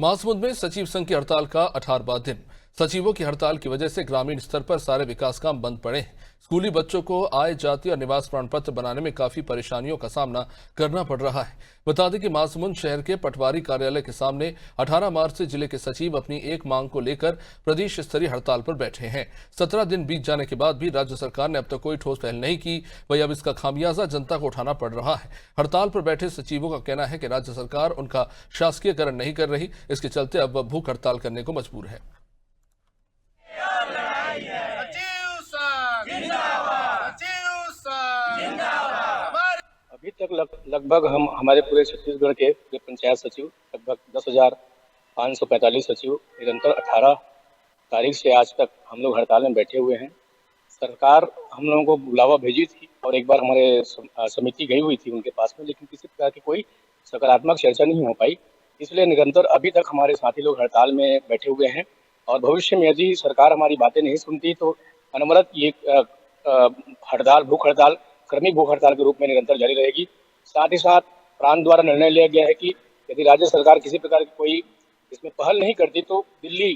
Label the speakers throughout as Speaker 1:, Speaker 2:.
Speaker 1: महासमुंद में सचिव संघ की हड़ताल का 18वां दिन। सचिवों की हड़ताल की वजह से ग्रामीण स्तर पर सारे विकास काम बंद पड़े हैं। स्कूली बच्चों को आय, जाति और निवास प्रमाण पत्र बनाने में काफी परेशानियों का सामना करना पड़ रहा है। बता दें कि महासमुंद शहर के पटवारी कार्यालय के सामने 18 मार्च से जिले के सचिव अपनी एक मांग को लेकर प्रदेश स्तरीय हड़ताल पर बैठे हैं। 17 दिन बीत जाने के बाद भी राज्य सरकार ने अब तक कोई ठोस पहल नहीं की, वही अब इसका खामियाजा जनता को उठाना पड़ रहा है। हड़ताल पर बैठे सचिवों का कहना है कि राज्य सरकार उनका शासकीयकरण नहीं कर रही, इसके चलते अब वह भूख हड़ताल करने को मजबूर है।
Speaker 2: अभी तक लगभग हम हमारे पूरे छत्तीसगढ़ के पंचायत सचिव लगभग 10,545 सचिव निरंतर 18 तारीख से आज तक हम लोग हड़ताल में बैठे हुए हैं। सरकार हम लोगों को बुलावा भेजी थी और एक बार हमारे समिति गई हुई थी उनके पास में, लेकिन किसी प्रकार की कोई सकारात्मक चर्चा नहीं हो पाई। इसलिए निरंतर अभी तक हमारे साथी लोग हड़ताल में बैठे हुए हैं और भविष्य में यदि सरकार हमारी बातें नहीं सुनती तो अनवरत ये हड़ताल, भूख हड़ताल, क्रमिक भूख हड़ताल के रूप में निरंतर जारी रहेगी। साथ ही साथ प्रांत द्वारा निर्णय लिया गया है कि यदि राज्य सरकार किसी प्रकार की कोई इसमें पहल नहीं करती तो दिल्ली,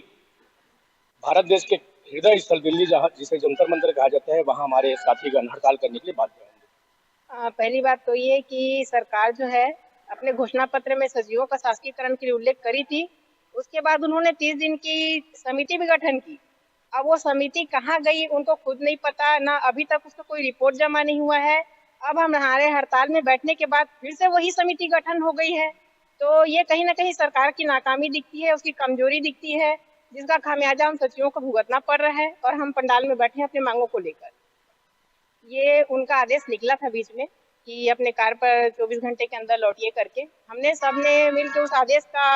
Speaker 2: भारत देश के हृदय स्थल दिल्ली, जहाँ जिसे जंतर मंतर कहा जाता है, वहाँ हमारे साथीगण हड़ताल करने के लिए बाध्य होंगे।
Speaker 3: पहली बात तो ये कि सरकार जो है अपने घोषणा पत्र में सचिवों का शासकीयकरण के लिए उल्लेख करी थी। उसके बाद उन्होंने 30 दिन की समिति भी गठन की। अब वो समिति कहाँ गई उनको खुद नहीं पता, ना अभी तक उसका कोई रिपोर्ट जमा नहीं हुआ है। अब हमारे हड़ताल में बैठने के बाद फिर से वही समिति गठन हो गई है, तो ये कहीं ना कहीं सरकार की नाकामी दिखती है, उसकी कमजोरी दिखती है, जिसका खामियाजा हम सचिवों को भुगतना पड़ रहा है। और हम पंडाल में बैठे हैं अपनी मांगों को लेकर। ये उनका आदेश निकला था बीच में कि अपने कार्य पर 24 घंटे के अंदर लौटिए करके। हमने सबने मिलकर उस आदेश का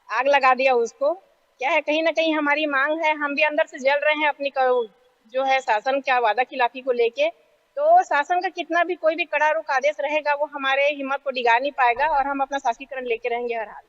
Speaker 3: आग लगा दिया उसको। क्या है, कहीं ना कहीं हमारी मांग है, हम भी अंदर से जल रहे हैं अपनी जो है शासन का वादा खिलाफी को लेके। तो शासन का कितना भी कोई भी कड़ा रुख आदेश रहेगा वो हमारे हिम्मत को डिगा नहीं पाएगा और हम अपना शासकीकरण लेके रहेंगे हर हाल।